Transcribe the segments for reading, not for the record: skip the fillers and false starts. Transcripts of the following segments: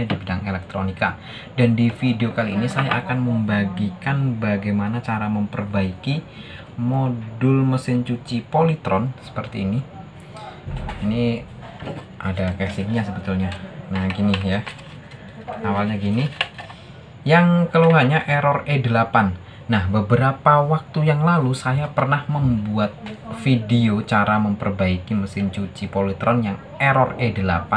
di bidang elektronika. Dan di video kali ini saya akan membagikan bagaimana cara memperbaiki modul mesin cuci Polytron seperti ini. Ini ada casingnya sebetulnya. Nah gini ya, awalnya gini, yang keluhannya error E8. Nah, beberapa waktu yang lalu saya pernah membuat video cara memperbaiki mesin cuci Polytron yang error E8,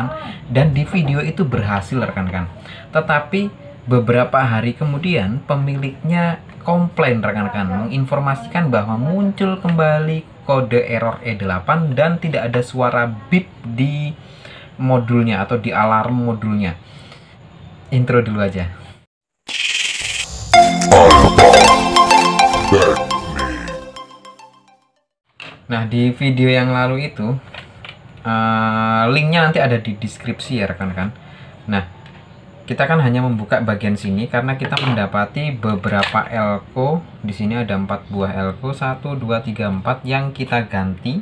dan di video itu berhasil rekan-rekan. Tetapi beberapa hari kemudian pemiliknya komplain rekan-rekan, menginformasikan bahwa muncul kembali kode error E8 dan tidak ada suara beep di modulnya atau di alarm modulnya. Intro dulu aja. Nah, di video yang lalu itu linknya nanti ada di deskripsi ya rekan-rekan. Nah, kita kan hanya membuka bagian sini karena kita mendapati beberapa elko. Di sini ada 4 buah elko, 1 2 3 4 yang kita ganti.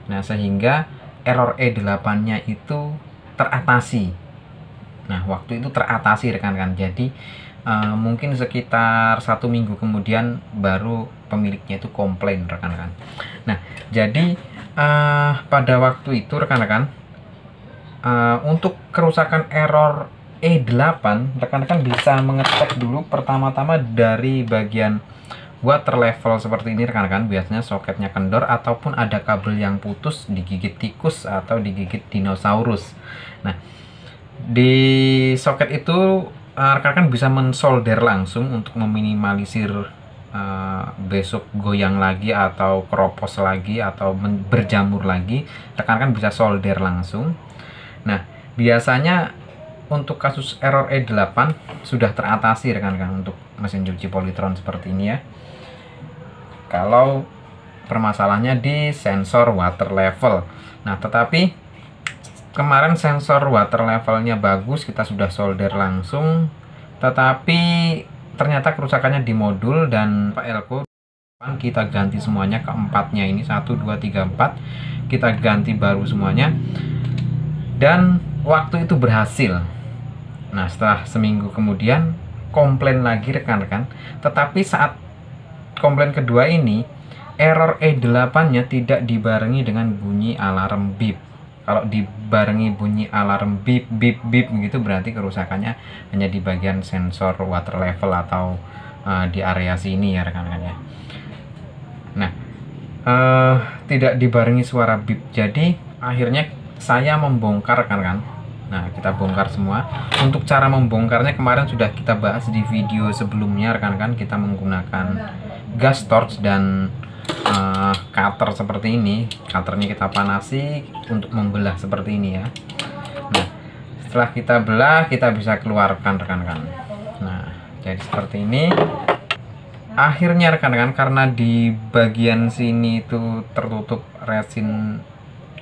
Nah, sehingga error E8-nya itu teratasi. Nah, waktu itu teratasi rekan-rekan. Jadi mungkin sekitar 1 minggu kemudian baru pemiliknya itu komplain rekan-rekan. Nah, jadi pada waktu itu rekan-rekan, untuk kerusakan error E8, rekan-rekan bisa mengecek dulu pertama-tama dari bagian water level seperti ini rekan-rekan. Biasanya soketnya kendor ataupun ada kabel yang putus, digigit tikus atau digigit dinosaurus. Nah, di soket itu rekan-rekan bisa mensolder langsung untuk meminimalisir besok goyang lagi atau keropos lagi atau berjamur lagi. Rekan-rekan bisa solder langsung. Nah, biasanya untuk kasus error E8 sudah teratasi rekan-rekan untuk mesin cuci Polytron seperti ini ya. Kalau permasalahannya di sensor water level. Nah, tetapi kemarin sensor water levelnya bagus, kita sudah solder langsung, tetapi ternyata kerusakannya di modul dan elko. Kita ganti semuanya, keempatnya ini 1 2 3 4 kita ganti baru semuanya, dan waktu itu berhasil. Nah, setelah seminggu kemudian komplain lagi rekan-rekan, tetapi saat komplain kedua ini error E8-nya tidak dibarengi dengan bunyi alarm beep. Kalau dibarengi bunyi alarm beep beep beep gitu, berarti kerusakannya hanya di bagian sensor water level atau di area sini ya rekan-rekan ya. Nah, tidak dibarengi suara beep. Jadi akhirnya saya membongkar rekan-rekan. Nah, kita bongkar semua. Untuk cara membongkarnya kemarin sudah kita bahas di video sebelumnya rekan-rekan. Kita menggunakan gas torch dan cutter seperti ini. Cutternya kita panasi untuk membelah seperti ini ya. Nah, setelah kita belah kita bisa keluarkan rekan-rekan. Nah, jadi seperti ini. Akhirnya rekan-rekan, karena di bagian sini itu tertutup resin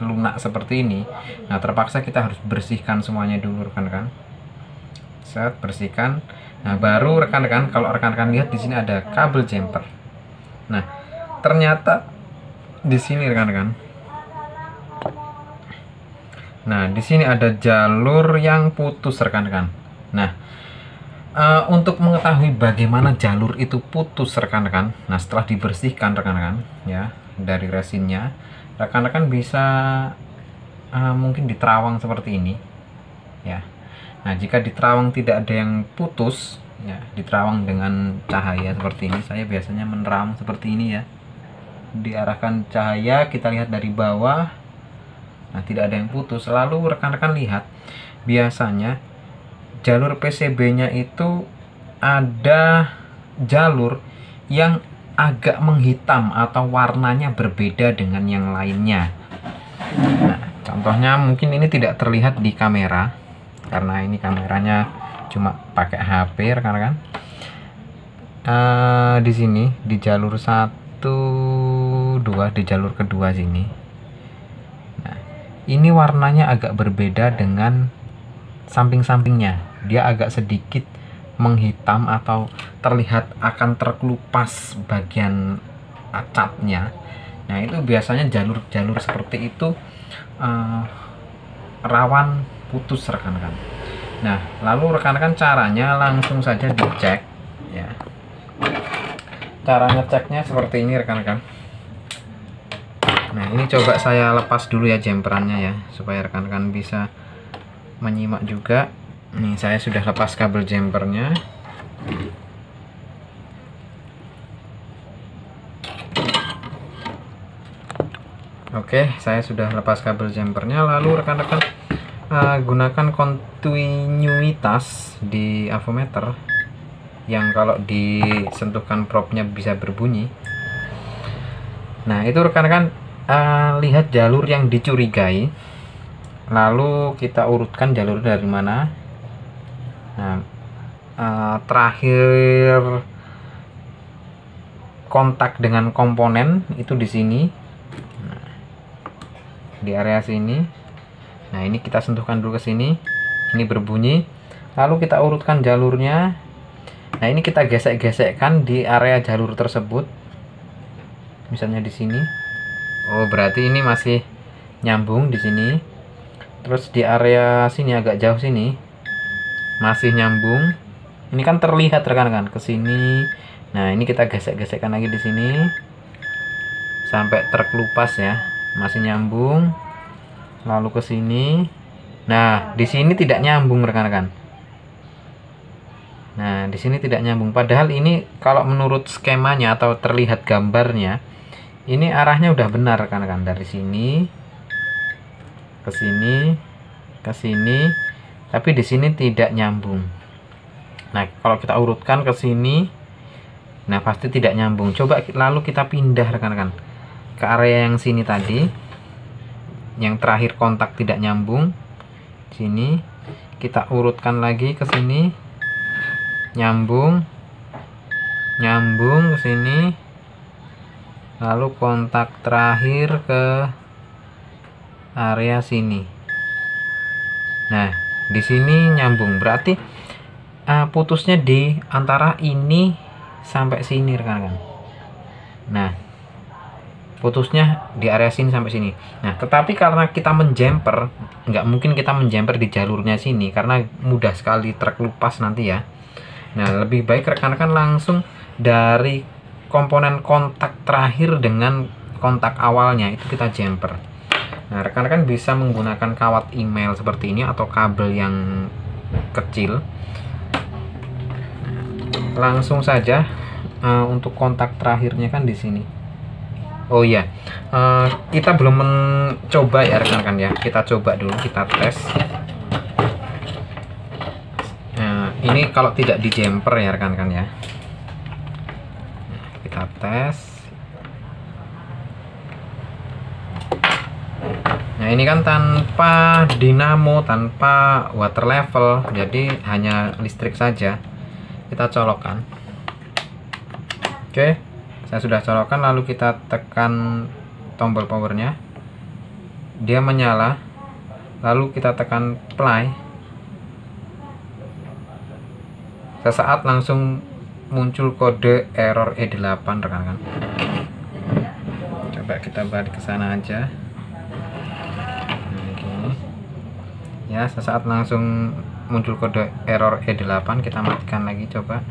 lunak seperti ini. Nah, terpaksa kita harus bersihkan semuanya dulu rekan-rekan. Set, bersihkan. Nah, baru rekan-rekan, kalau rekan-rekan lihat di sini ada kabel jumper. Nah, ternyata di sini rekan-rekan. Nah, di sini ada jalur yang putus rekan-rekan. Nah, untuk mengetahui bagaimana jalur itu putus rekan-rekan, nah setelah dibersihkan rekan-rekan ya dari resinnya, rekan-rekan bisa mungkin di terawang seperti ini ya. Nah, jika di terawang tidak ada yang putus ya, di terawang dengan cahaya seperti ini, saya biasanya menerawang seperti ini ya, diarahkan cahaya, kita lihat dari bawah. Nah, tidak ada yang putus. Lalu rekan-rekan lihat, biasanya jalur PCB-nya itu ada jalur yang agak menghitam atau warnanya berbeda dengan yang lainnya. Nah, contohnya mungkin ini tidak terlihat di kamera karena ini kameranya cuma pakai HP rekan-rekan. Di sini di jalur 1 2, di jalur kedua sini. Nah, ini warnanya agak berbeda dengan samping-sampingnya. Dia agak sedikit menghitam atau terlihat akan terkelupas bagian catnya. Nah, itu biasanya jalur-jalur seperti itu rawan putus rekan-rekan. Nah, lalu rekan-rekan caranya langsung saja dicek ya. Cara ngeceknya seperti ini rekan-rekan. Nah, ini coba saya lepas dulu ya jemperannya ya, supaya rekan-rekan bisa menyimak juga. Nih, saya sudah lepas kabel jempernya. Oke, saya sudah lepas kabel jempernya. Lalu rekan-rekan gunakan kontinuitas di avometer yang kalau disentuhkan propnya bisa berbunyi. Nah, itu rekan-rekan lihat jalur yang dicurigai, lalu kita urutkan jalur dari mana. Nah, terakhir kontak dengan komponen itu di sini, nah, di area sini. Nah, ini kita sentuhkan dulu ke sini, ini berbunyi, lalu kita urutkan jalurnya. Nah, ini kita gesek-gesekkan di area jalur tersebut, misalnya di sini. Oh, berarti ini masih nyambung di sini. Terus di area sini agak jauh sini masih nyambung. Ini kan terlihat rekan-rekan ke sini. Nah, ini kita gesek-gesekkan lagi di sini sampai terkelupas ya. Masih nyambung. Lalu ke sini. Nah, di sini tidak nyambung rekan-rekan. Nah, di sini tidak nyambung. Padahal ini kalau menurut skemanya atau terlihat gambarnya, ini arahnya udah benar rekan-rekan, dari sini ke sini ke sini, tapi di sini tidak nyambung. Nah, kalau kita urutkan ke sini, nah pasti tidak nyambung. Coba lalu kita pindah rekan-rekan ke area yang sini tadi, yang terakhir kontak tidak nyambung. Sini kita urutkan lagi ke sini, nyambung, nyambung ke sini. Lalu kontak terakhir ke area sini. Nah, di sini nyambung. Berarti putusnya di antara ini sampai sini rekan-rekan. Nah, putusnya di area sini sampai sini. Nah, tetapi karena kita menjemper, nggak mungkin kita menjemper di jalurnya sini karena mudah sekali terkelupas nanti ya. Nah, lebih baik rekan-rekan langsung dari komponen kontak terakhir dengan kontak awalnya itu kita jemper. Nah, rekan-rekan bisa menggunakan kawat email seperti ini atau kabel yang kecil. Langsung saja untuk kontak terakhirnya kan di sini. Oh iya, kita belum mencoba ya rekan-rekan ya. Kita coba dulu, kita tes. Nah, ini kalau tidak di jemper ya rekan-rekan ya. Kita tes. Nah, ini kan tanpa dinamo, tanpa water level, jadi hanya listrik saja. Kita colokkan. Oke, saya sudah colokkan, lalu kita tekan tombol powernya. Dia menyala. Lalu kita tekan play. Sesaat langsung muncul kode error E8 rekan-rekan. Coba kita balik ke sana aja. Nah, gini. Ya, sesaat langsung muncul kode error E8. Kita matikan lagi, coba.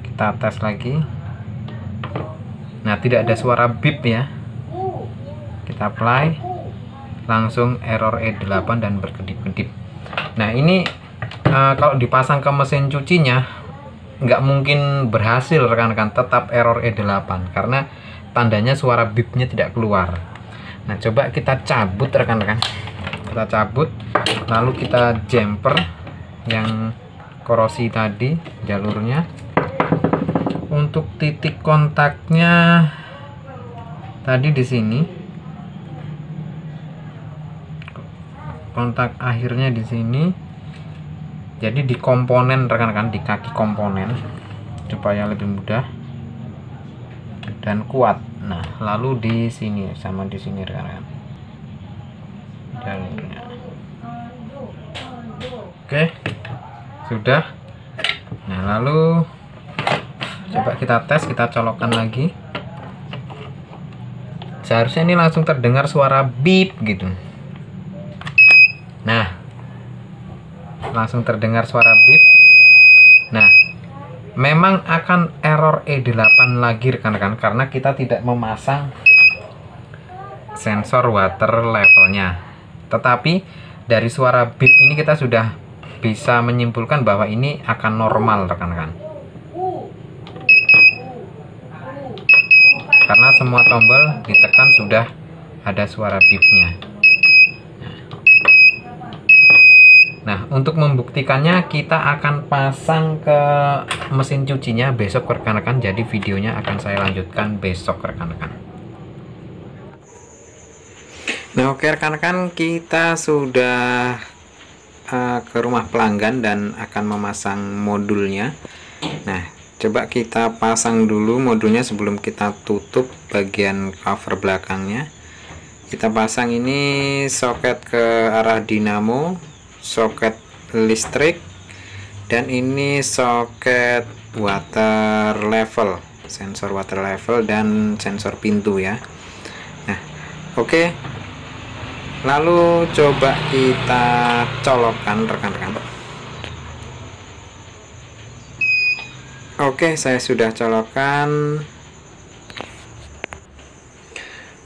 Kita tes lagi. Nah, tidak ada suara beep ya. Kita play. Langsung error E8 dan berkedip-kedip. Nah, ini kalau dipasang ke mesin cucinya nggak mungkin berhasil rekan-rekan, tetap error E8 karena tandanya suara beepnya tidak keluar. Nah, coba kita cabut rekan-rekan. Kita cabut, lalu kita jemper yang korosi tadi jalurnya. Untuk titik kontaknya tadi di sini, kontak akhirnya di sini. Jadi di komponen rekan-rekan, di kaki komponen supaya lebih mudah dan kuat. Nah, lalu di sini sama di sini rekan-rekan jalurnya. Oke, sudah. Nah, lalu coba kita tes, kita colokkan lagi. Seharusnya ini langsung terdengar suara beep gitu. Nah, langsung terdengar suara bip. Nah, memang akan error E8 lagi rekan-rekan karena kita tidak memasang sensor water levelnya. Tetapi dari suara bip ini kita sudah bisa menyimpulkan bahwa ini akan normal rekan-rekan. Karena semua tombol ditekan sudah ada suara bipnya. Nah, untuk membuktikannya kita akan pasang ke mesin cucinya besok rekan-rekan. Jadi videonya akan saya lanjutkan besok rekan-rekan. Nah, oke rekan-rekan, kita sudah ke rumah pelanggan dan akan memasang modulnya. Nah, coba kita pasang dulu modulnya sebelum kita tutup bagian cover belakangnya. Kita pasang ini soket ke arah dinamo, soket listrik, dan ini soket water level, sensor water level dan sensor pintu ya. Nah, oke. Lalu coba kita colokkan rekan-rekan. Oke, saya sudah colokkan.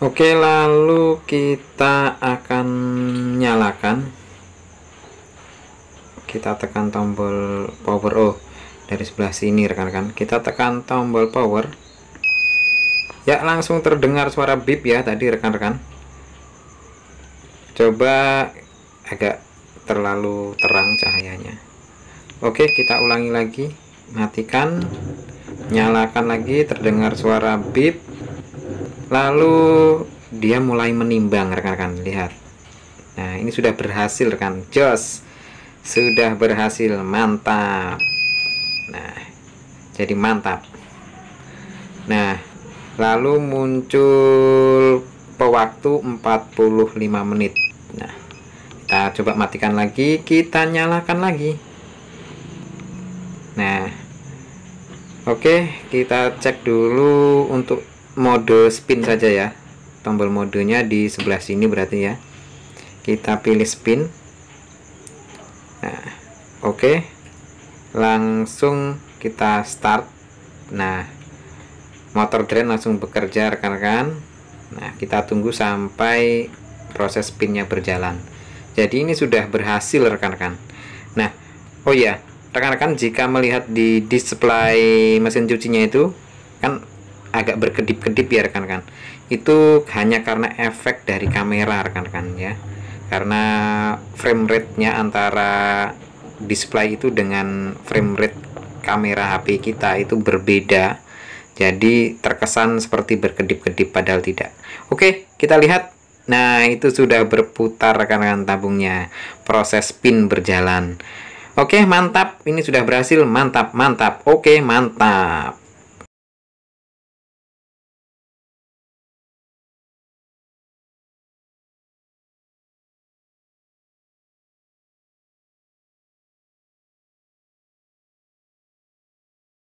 Oke, lalu kita akan nyalakan. Kita tekan tombol power. Dari sebelah sini rekan-rekan, kita tekan tombol power. Ya, langsung terdengar suara bip ya tadi rekan-rekan. Coba agak terlalu terang cahayanya. Oke, kita ulangi lagi. Matikan, nyalakan lagi, terdengar suara bip. Lalu dia mulai menimbang rekan-rekan, lihat. Nah, ini sudah berhasil rekan. Jos, sudah berhasil, mantap. Nah, jadi mantap. Nah, lalu muncul pewaktu 45 menit. Nah, kita coba matikan lagi, kita nyalakan lagi. Nah, oke, kita cek dulu untuk mode spin saja ya. Tombol modenya di sebelah sini berarti ya. Kita pilih spin. Nah, oke. Langsung kita start. Nah, motor drain langsung bekerja rekan-rekan. Nah, kita tunggu sampai proses spinnya berjalan. Jadi ini sudah berhasil rekan-rekan. Nah, oh ya rekan-rekan, jika melihat di display mesin cucinya itu kan agak berkedip-kedip ya rekan-rekan. Itu hanya karena efek dari kamera rekan-rekan ya. Karena frame rate-nya antara display itu dengan frame rate kamera HP kita itu berbeda. Jadi terkesan seperti berkedip-kedip padahal tidak. Oke, kita lihat. Nah, itu sudah berputar rekan-rekan tabungnya. Proses spin berjalan. Oke, mantap. Ini sudah berhasil. Mantap, mantap. Oke, mantap.